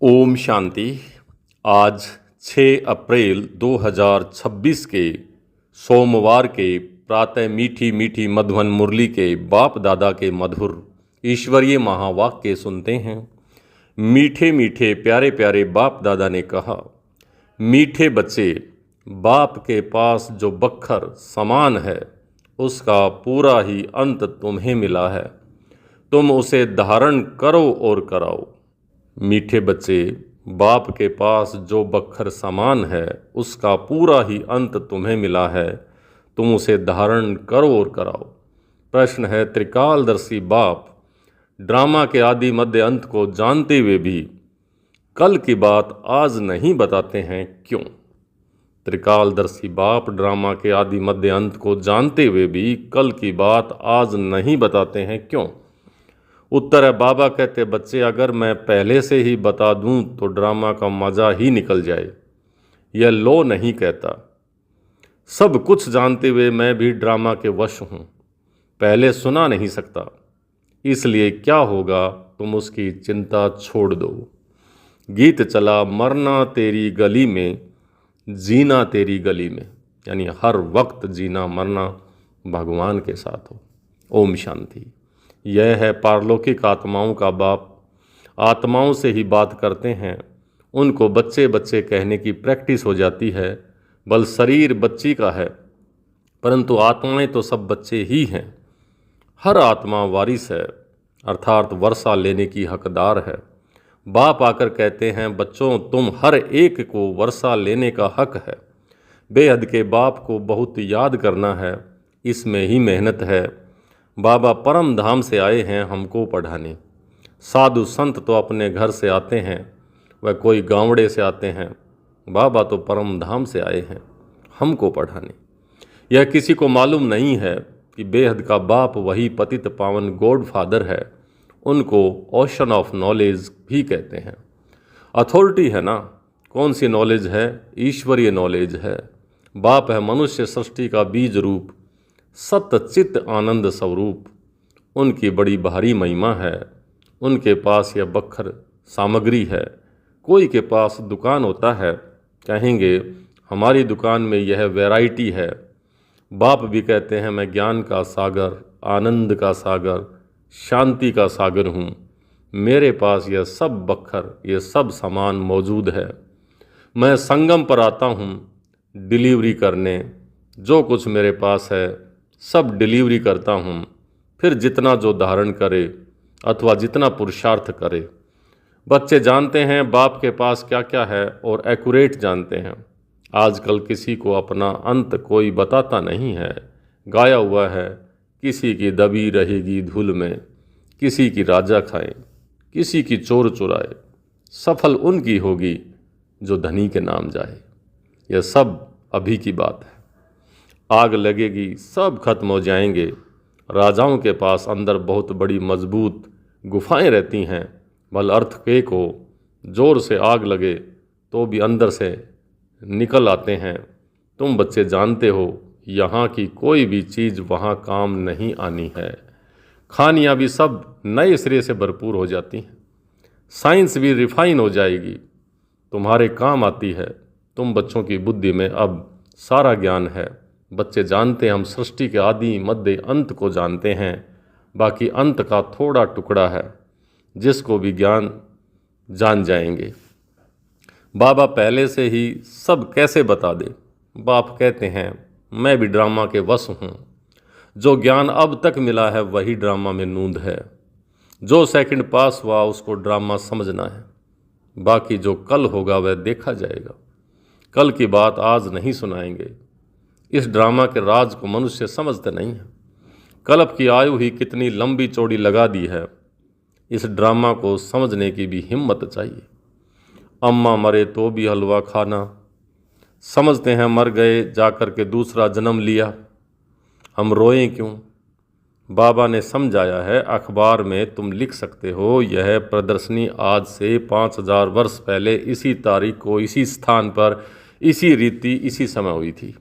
ओम शांति। आज 6 अप्रैल 2026 के सोमवार के प्रातः मीठी मीठी मधुवन मुरली के बाप दादा के मधुर ईश्वरीय महावाक्य सुनते हैं। मीठे मीठे प्यारे प्यारे बाप दादा ने कहा, मीठे बच्चे, बाप के पास जो बखर समान है उसका पूरा ही अंत तुम्हें मिला है। तुम उसे धारण करो और कराओ। मीठे बच्चे, बाप के पास जो बखर समान है उसका पूरा ही अंत तुम्हें मिला है। तुम उसे धारण करो और कराओ। प्रश्न है, त्रिकालदर्शी बाप ड्रामा के आदि मध्य अंत को जानते हुए भी कल की बात आज नहीं बताते हैं, क्यों? त्रिकालदर्शी बाप ड्रामा के आदि मध्य अंत को जानते हुए भी कल की बात आज नहीं बताते हैं, क्यों? उत्तर है, बाबा कहते, बच्चे, अगर मैं पहले से ही बता दूं तो ड्रामा का मज़ा ही निकल जाए। यह लो नहीं कहता। सब कुछ जानते हुए मैं भी ड्रामा के वश हूँ, पहले सुना नहीं सकता। इसलिए क्या होगा, तुम उसकी चिंता छोड़ दो। गीत चला, मरना तेरी गली में, जीना तेरी गली में, यानी हर वक्त जीना मरना भगवान के साथ हो। ओम शांति। यह है पारलौकिक आत्माओं का बाप। आत्माओं से ही बात करते हैं। उनको बच्चे बच्चे कहने की प्रैक्टिस हो जाती है। बल शरीर बच्ची का है, परंतु आत्माएं तो सब बच्चे ही हैं। हर आत्मा वारिस है, अर्थात वर्षा लेने की हकदार है। बाप आकर कहते हैं, बच्चों, तुम हर एक को वर्षा लेने का हक है। बेहद के बाप को बहुत याद करना है, इसमें ही मेहनत है। बाबा परम धाम से आए हैं हमको पढ़ाने। साधु संत तो अपने घर से आते हैं, वह कोई गांवड़े से आते हैं। बाबा तो परम धाम से आए हैं हमको पढ़ाने। यह किसी को मालूम नहीं है कि बेहद का बाप वही पतित पावन गॉड फादर है। उनको ओशन ऑफ नॉलेज भी कहते हैं। अथॉरिटी है ना, कौन सी नॉलेज है? ईश्वरीय नॉलेज है। बाप है मनुष्य सृष्टि का बीज रूप, सत्य चित्त आनंद स्वरूप। उनकी बड़ी भारी महिमा है। उनके पास यह बखर सामग्री है। कोई के पास दुकान होता है, कहेंगे हमारी दुकान में यह वैरायटी है। बाप भी कहते हैं, मैं ज्ञान का सागर, आनंद का सागर, शांति का सागर हूँ। मेरे पास यह सब बखर, यह सब सामान मौजूद है। मैं संगम पर आता हूँ डिलीवरी करने। जो कुछ मेरे पास है सब डिलीवरी करता हूँ। फिर जितना जो धारण करे अथवा जितना पुरुषार्थ करे। बच्चे जानते हैं बाप के पास क्या क्या है और एक्यूरेट जानते हैं। आजकल किसी को अपना अंत कोई बताता नहीं है। गाया हुआ है, किसी की दबी रहेगी धूल में, किसी की राजा खाए, किसी की चोर चुराए। सफल उनकी होगी जो धनी के नाम जाए। यह सब अभी की बात है। आग लगेगी, सब खत्म हो जाएंगे। राजाओं के पास अंदर बहुत बड़ी मजबूत गुफाएं रहती हैं। भल अर्थक्वेक हो, जोर से आग लगे तो भी अंदर से निकल आते हैं। तुम बच्चे जानते हो, यहाँ की कोई भी चीज़ वहाँ काम नहीं आनी है। खानियाँ भी सब नए सिरे से भरपूर हो जाती हैं। साइंस भी रिफाइन हो जाएगी, तुम्हारे काम आती है। तुम बच्चों की बुद्धि में अब सारा ज्ञान है। बच्चे जानते हैं हम सृष्टि के आदि मध्य अंत को जानते हैं। बाकी अंत का थोड़ा टुकड़ा है जिसको भी ज्ञान जान जाएंगे। बाबा पहले से ही सब कैसे बता दे। बाप कहते हैं, मैं भी ड्रामा के वश हूँ। जो ज्ञान अब तक मिला है वही ड्रामा में नूंद है। जो सेकंड पास हुआ उसको ड्रामा समझना है। बाकी जो कल होगा वह देखा जाएगा। कल की बात आज नहीं सुनाएंगे। इस ड्रामा के राज को मनुष्य समझते नहीं है। कल्प की आयु ही कितनी लंबी चौड़ी लगा दी है। इस ड्रामा को समझने की भी हिम्मत चाहिए। अम्मा मरे तो भी हलवा खाना। समझते हैं मर गए जाकर के दूसरा जन्म लिया, हम रोएं क्यों? बाबा ने समझाया है, अखबार में तुम लिख सकते हो, यह प्रदर्शनी आज से 5000 वर्ष पहले इसी तारीख को इसी स्थान पर इसी रीति इसी समय हुई थी।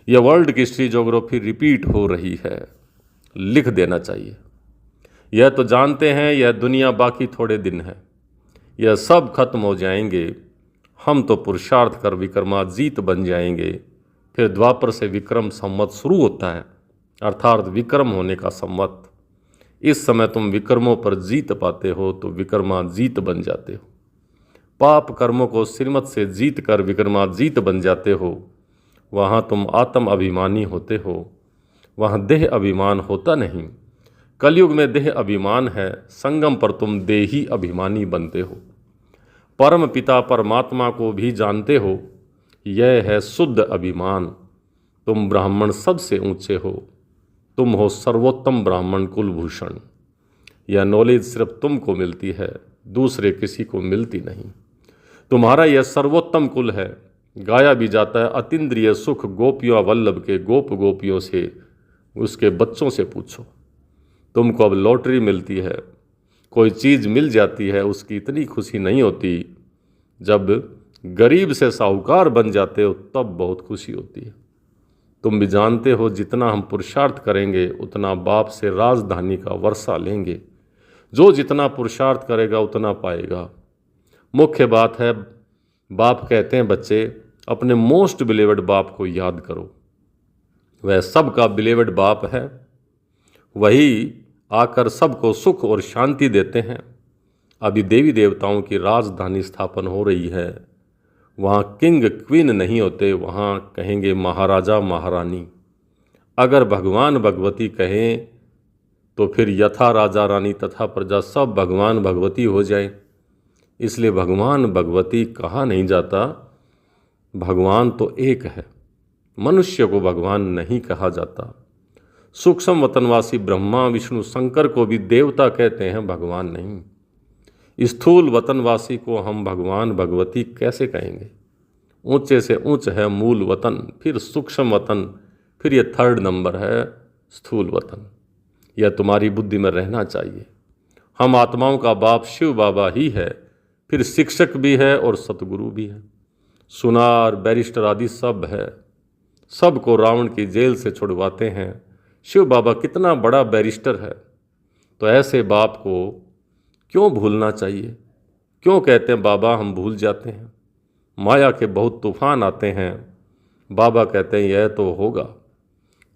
यह वर्ल्ड की हिस्ट्री ज्योग्राफी रिपीट हो रही है। लिख देना चाहिए। यह तो जानते हैं यह दुनिया बाकी थोड़े दिन है। यह सब खत्म हो जाएंगे। हम तो पुरुषार्थ कर विक्रमाजीत बन जाएंगे। फिर द्वापर से विक्रम संवत शुरू होता है, अर्थात विक्रम होने का संवत। इस समय तुम विक्रमों पर जीत पाते हो तो विक्रमाजीत बन जाते हो। पाप कर्मों को श्रीमत से जीत कर विक्रमाजीत बन जाते हो। वहाँ तुम आत्म अभिमानी होते हो, वहाँ देह अभिमान होता नहीं। कलयुग में देह अभिमान है, संगम पर तुम देही अभिमानी बनते हो। परम पिता परमात्मा को भी जानते हो, यह है शुद्ध अभिमान। तुम ब्राह्मण सबसे ऊंचे हो, तुम हो सर्वोत्तम ब्राह्मण कुलभूषण। यह नॉलेज सिर्फ तुमको मिलती है, दूसरे किसी को मिलती नहीं। तुम्हारा यह सर्वोत्तम कुल है। गाया भी जाता है, अतीन्द्रिय सुख गोपियों वल्लभ के गोप गोपियों से, उसके बच्चों से पूछो। तुमको अब लॉटरी मिलती है, कोई चीज़ मिल जाती है, उसकी इतनी खुशी नहीं होती। जब गरीब से साहूकार बन जाते हो तब बहुत खुशी होती है। तुम भी जानते हो, जितना हम पुरुषार्थ करेंगे उतना बाप से राजधानी का वर्षा लेंगे। जो जितना पुरुषार्थ करेगा उतना पाएगा। मुख्य बात है, बाप कहते हैं बच्चे अपने मोस्ट बिलीवेड बाप को याद करो। वह सबका बिलीवेड बाप है, वही आकर सबको सुख और शांति देते हैं। अभी देवी देवताओं की राजधानी स्थापन हो रही है। वहाँ किंग क्वीन नहीं होते, वहाँ कहेंगे महाराजा महारानी। अगर भगवान भगवती कहें तो फिर यथा राजा रानी तथा प्रजा सब भगवान भगवती हो जाए। इसलिए भगवान भगवती कहा नहीं जाता, भगवान तो एक है, मनुष्य को भगवान नहीं कहा जाता। सूक्ष्म वतनवासी ब्रह्मा विष्णु शंकर को भी देवता कहते हैं, भगवान नहीं। स्थूल वतनवासी को हम भगवान भगवती कैसे कहेंगे? ऊंचे से ऊंच है मूल वतन, फिर सूक्ष्म वतन, फिर ये थर्ड नंबर है स्थूल वतन। यह तुम्हारी बुद्धि में रहना चाहिए। हम आत्माओं का बाप शिव बाबा ही है, फिर शिक्षक भी है और सतगुरु भी है। सुनार बैरिस्टर आदि सब है, सबको रावण की जेल से छुड़वाते हैं। शिव बाबा कितना बड़ा बैरिस्टर है। तो ऐसे बाप को क्यों भूलना चाहिए? क्यों कहते हैं बाबा हम भूल जाते हैं? माया के बहुत तूफान आते हैं, बाबा कहते हैं यह तो होगा,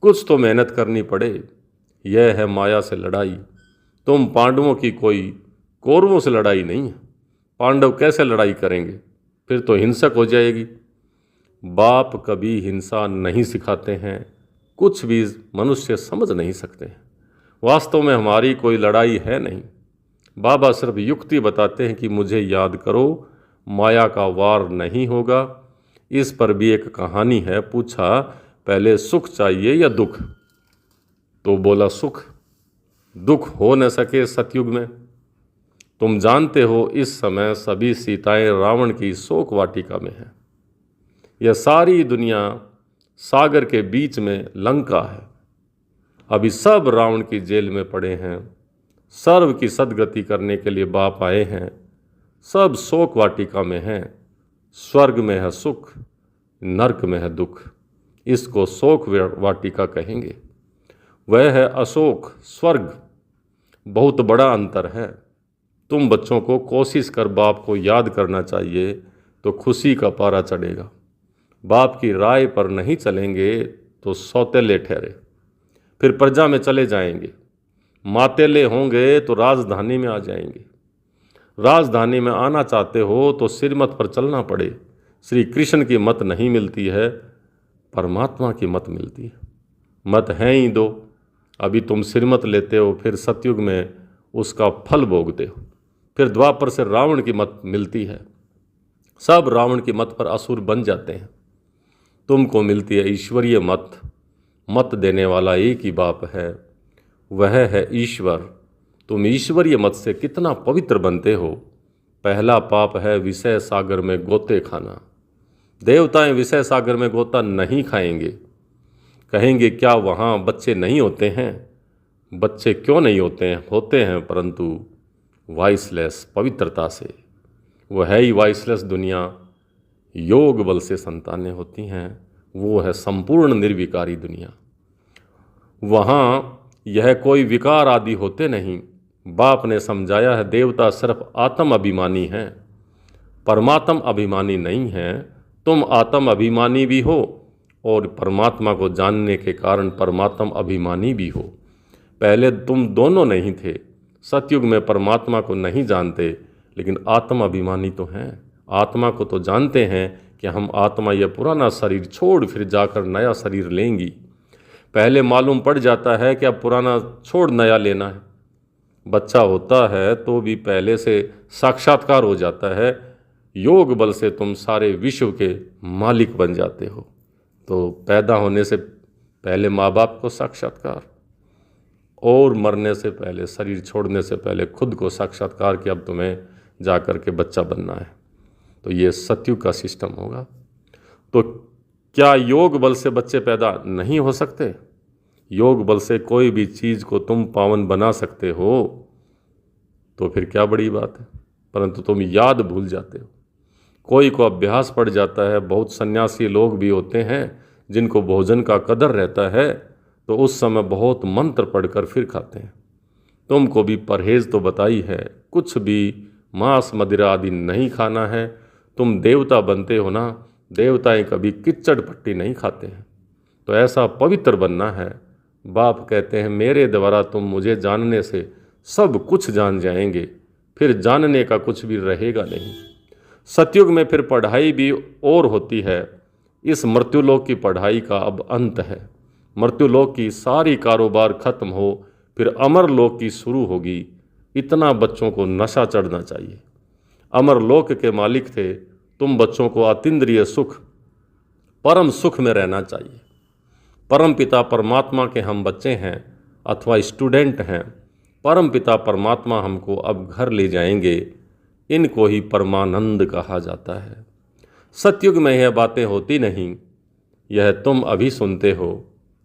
कुछ तो मेहनत करनी पड़े। यह है माया से लड़ाई। तुम पांडवों की कोई कौरवों से लड़ाई नहीं है। पांडव कैसे लड़ाई करेंगे? फिर तो हिंसक हो जाएगी। बाप कभी हिंसा नहीं सिखाते हैं, कुछ भी मनुष्य समझ नहीं सकते हैं। वास्तव में हमारी कोई लड़ाई है नहीं। बाबा सिर्फ युक्ति बताते हैं कि मुझे याद करो, माया का वार नहीं होगा। इस पर भी एक कहानी है। पूछा पहले सुख चाहिए या दुख? तो बोला सुख। दुख हो न सके सतयुग में। तुम जानते हो इस समय सभी सीताएं रावण की शोक वाटिका में हैं। यह सारी दुनिया सागर के बीच में लंका है। अभी सब रावण की जेल में पड़े हैं। सर्व की सदगति करने के लिए बाप आए हैं। सब शोक वाटिका में हैं। स्वर्ग में है सुख, नरक में है दुख। इसको शोक वाटिका कहेंगे। वह है अशोक स्वर्ग। बहुत बड़ा अंतर है। तुम बच्चों को कोशिश कर बाप को याद करना चाहिए तो खुशी का पारा चढ़ेगा। बाप की राय पर नहीं चलेंगे तो सौतेले ठहरे, फिर प्रजा में चले जाएंगे। मातेले होंगे तो राजधानी में आ जाएंगे। राजधानी में आना चाहते हो तो श्रीमत पर चलना पड़े। श्री कृष्ण की मत नहीं मिलती है, परमात्मा की मत मिलती है। मत हैं ही दो। अभी तुम श्रीमत लेते हो, फिर सतयुग में उसका फल भोगते हो। फिर द्वापर से रावण की मत मिलती है। सब रावण की मत पर असुर बन जाते हैं। तुमको मिलती है ईश्वरीय मत। मत देने वाला एक ही बाप है, वह है ईश्वर। तुम ईश्वरीय मत से कितना पवित्र बनते हो। पहला पाप है विषय सागर में गोते खाना। देवताएं विषय सागर में गोता नहीं खाएंगे। कहेंगे क्या वहाँ बच्चे नहीं होते हैं? बच्चे क्यों नहीं होते हैं? होते हैं, परंतु वाइसलेस पवित्रता से। वो है ही वाइसलेस दुनिया। योग बल से संतानें होती हैं। वो है संपूर्ण निर्विकारी दुनिया। वहाँ यह कोई विकार आदि होते नहीं। बाप ने समझाया है देवता सिर्फ आत्म अभिमानी हैं, परमात्म अभिमानी नहीं हैं। तुम आत्म अभिमानी भी हो और परमात्मा को जानने के कारण परमात्म अभिमानी भी हो। पहले तुम दोनों नहीं थे। सतयुग में परमात्मा को नहीं जानते, लेकिन आत्म अभिमानी तो हैं। आत्मा को तो जानते हैं कि हम आत्मा यह पुराना शरीर छोड़ फिर जाकर नया शरीर लेंगी। पहले मालूम पड़ जाता है कि अब पुराना छोड़ नया लेना है। बच्चा होता है तो भी पहले से साक्षात्कार हो जाता है। योग बल से तुम सारे विश्व के मालिक बन जाते हो। तो पैदा होने से पहले माँ बाप को साक्षात्कार, और मरने से पहले, शरीर छोड़ने से पहले खुद को साक्षात्कार कि अब तुम्हें जा कर के बच्चा बनना है। तो ये सतयुग का सिस्टम होगा। तो क्या योग बल से बच्चे पैदा नहीं हो सकते? योग बल से कोई भी चीज़ को तुम पावन बना सकते हो, तो फिर क्या बड़ी बात है। परंतु तुम याद भूल जाते हो। कोई को अभ्यास पड़ जाता है। बहुत सन्यासी लोग भी होते हैं जिनको भोजन का कदर रहता है, तो उस समय बहुत मंत्र पढ़कर फिर खाते हैं। तुमको भी परहेज तो बताई है, कुछ भी मांस मदिरा आदि नहीं खाना है। तुम देवता बनते हो ना, देवताएं कभी किच्चड़ पट्टी नहीं खाते हैं। तो ऐसा पवित्र बनना है। बाप कहते हैं मेरे द्वारा तुम मुझे जानने से सब कुछ जान जाएंगे, फिर जानने का कुछ भी रहेगा नहीं। सतयुग में फिर पढ़ाई भी और होती है। इस मृत्युलोक की पढ़ाई का अब अंत है। मृत्युलोक की सारी कारोबार खत्म हो, फिर अमरलोक की शुरू होगी। इतना बच्चों को नशा चढ़ना चाहिए। अमरलोक के मालिक थे, तुम बच्चों को अतीन्द्रिय सुख, परम सुख में रहना चाहिए। परम पिता परमात्मा के हम बच्चे हैं अथवा स्टूडेंट हैं। परम पिता परमात्मा हमको अब घर ले जाएंगे। इनको ही परमानंद कहा जाता है। सतयुग में यह बातें होती नहीं। यह तुम अभी सुनते हो।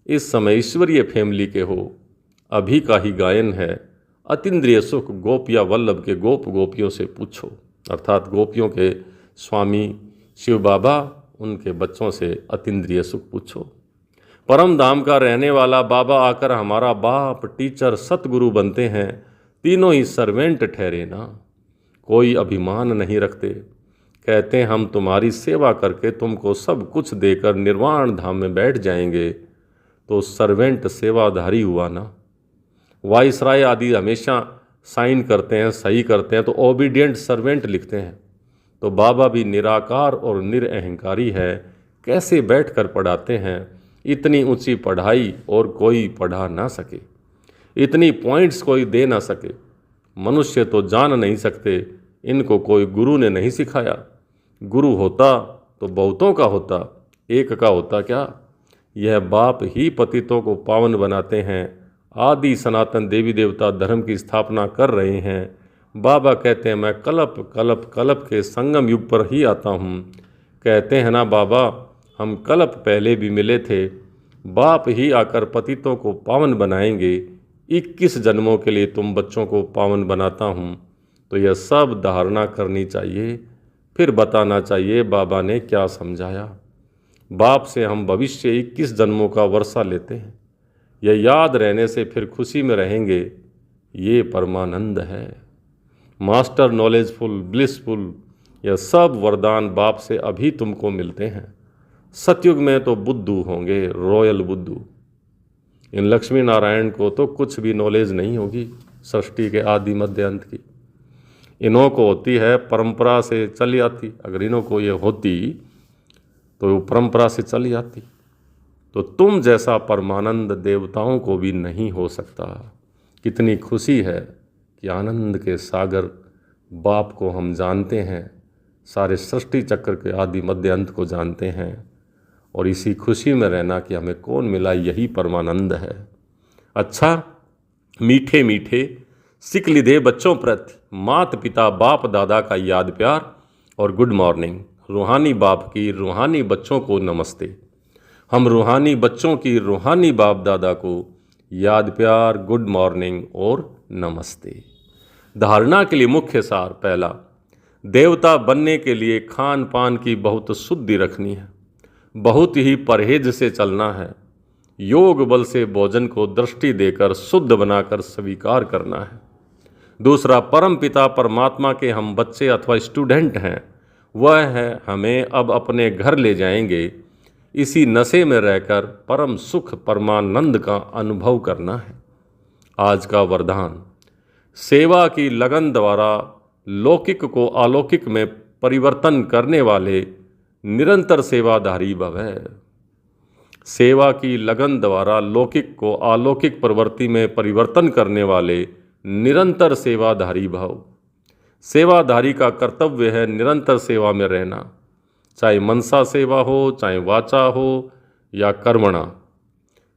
इस समय ईश्वरीय फैमिली के हो। अभी का ही गायन है। अतीन्द्रिय सुख गोपिया वल्लभ के गोप गोपियों से पूछो, अर्थात गोपियों के स्वामी शिव बाबा, उनके बच्चों से अतीन्द्रिय सुख पूछो। परम धाम का रहने वाला बाबा आकर हमारा बाप, टीचर, सतगुरु बनते हैं। तीनों ही सर्वेंट ठहरे ना। कोई अभिमान नहीं रखते। कहते हैं हम तुम्हारी सेवा करके तुमको सब कुछ देकर निर्वाण धाम में बैठ जाएंगे। तो सर्वेंट सेवाधारी हुआ ना। वाइसराय आदि हमेशा साइन करते हैं, सही करते हैं, तो ओबीडियंट सर्वेंट लिखते हैं। तो बाबा भी निराकार और निरअहंकारी है। कैसे बैठकर पढ़ाते हैं। इतनी ऊंची पढ़ाई और कोई पढ़ा ना सके, इतनी पॉइंट्स कोई दे ना सके। मनुष्य तो जान नहीं सकते। इनको कोई गुरु ने नहीं सिखाया। गुरु होता तो बहुतों का होता, एक का होता क्या। यह बाप ही पतितों को पावन बनाते हैं। आदि सनातन देवी देवता धर्म की स्थापना कर रहे हैं। बाबा कहते हैं मैं कलप कलप कलप के संगम युग पर ही आता हूँ। कहते हैं ना बाबा हम कलप पहले भी मिले थे। बाप ही आकर पतितों को पावन बनाएंगे। 21 जन्मों के लिए तुम बच्चों को पावन बनाता हूँ। तो यह सब धारणा करनी चाहिए, फिर बताना चाहिए बाबा ने क्या समझाया। बाप से हम भविष्य 21 जन्मों का वर्षा लेते हैं। यह याद रहने से फिर खुशी में रहेंगे। ये परमानंद है। मास्टर, नॉलेजफुल, ब्लिसफुल, यह सब वरदान बाप से अभी तुमको मिलते हैं। सतयुग में तो बुद्धू होंगे, रॉयल बुद्धू। इन लक्ष्मी नारायण को तो कुछ भी नॉलेज नहीं होगी सृष्टि के आदि मध्य अंत की। इन्हों को होती है परंपरा से चली आती। अगर इन्हों को ये होती तो वो परंपरा से चली आती। तो तुम जैसा परमानंद देवताओं को भी नहीं हो सकता। कितनी खुशी है कि आनंद के सागर बाप को हम जानते हैं, सारे सृष्टि चक्र के आदि मध्य अंत को जानते हैं, और इसी खुशी में रहना कि हमें कौन मिला, यही परमानंद है। अच्छा, मीठे मीठे सिकलिदे बच्चों प्रति मात पिता बाप दादा का याद प्यार और गुड मॉर्निंग। रूहानी बाप की रूहानी बच्चों को नमस्ते। हम रूहानी बच्चों की रूहानी बाप दादा को याद प्यार, गुड मॉर्निंग और नमस्ते। धारणा के लिए मुख्य सार। पहला, देवता बनने के लिए खान पान की बहुत शुद्धि रखनी है, बहुत ही परहेज से चलना है। योग बल से भोजन को दृष्टि देकर शुद्ध बनाकर स्वीकार करना है। दूसरा, परम पिता परमात्मा के हम बच्चे अथवा स्टूडेंट हैं, वह है हमें अब अपने घर ले जाएंगे। इसी नशे में रहकर परम सुख परमानंद का अनुभव करना है। आज का वरदान, सेवा की लगन द्वारा लौकिक को अलौकिक में परिवर्तन करने वाले निरंतर सेवाधारी भव। सेवा की लगन द्वारा लौकिक को अलौकिक प्रवृत्ति में परिवर्तन करने वाले निरंतर सेवाधारी भव। सेवाधारी का कर्तव्य है निरंतर सेवा में रहना, चाहे मनसा सेवा हो, चाहे वाचा हो या कर्मणा।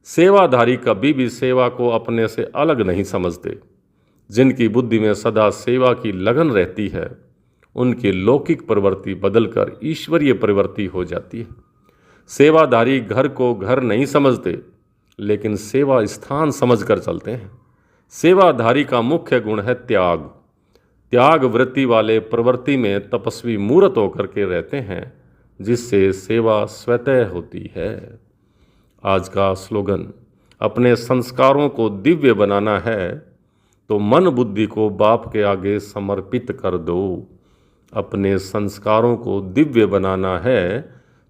सेवाधारी कभी भी सेवा को अपने से अलग नहीं समझते। जिनकी बुद्धि में सदा सेवा की लगन रहती है, उनकी लौकिक प्रवृत्ति बदलकर ईश्वरीय प्रवृत्ति हो जाती है। सेवाधारी घर को घर नहीं समझते, लेकिन सेवा स्थान समझकर चलते हैं। सेवाधारी का मुख्य गुण है त्याग। त्याग वृत्ति वाले प्रवृत्ति में तपस्वी मूर्त होकर के रहते हैं, जिससे सेवा स्वतः होती है। आज का स्लोगन, अपने संस्कारों को दिव्य बनाना है तो मन बुद्धि को बाप के आगे समर्पित कर दो। अपने संस्कारों को दिव्य बनाना है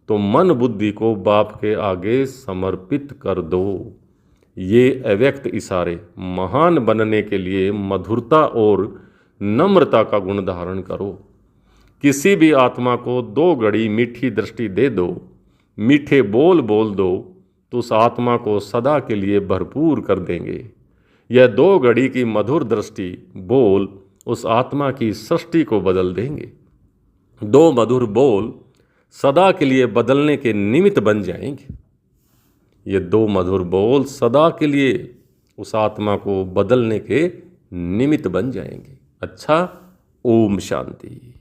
तो मन बुद्धि को बाप के आगे समर्पित कर दो। ये अव्यक्त इशारे महान बनने के लिए मधुरता और नम्रता का गुण धारण करो। किसी भी आत्मा को 2 घड़ी मीठी दृष्टि दे दो, मीठे बोल बोल दो, तो उस आत्मा को सदा के लिए भरपूर कर देंगे। यह 2 घड़ी की मधुर दृष्टि बोल उस आत्मा की सृष्टि को बदल देंगे। 2 मधुर बोल सदा के लिए बदलने के निमित्त बन जाएंगे। ये 2 मधुर बोल सदा के लिए उस आत्मा को बदलने के निमित्त बन जाएंगे। अच्छा, ओम शांति।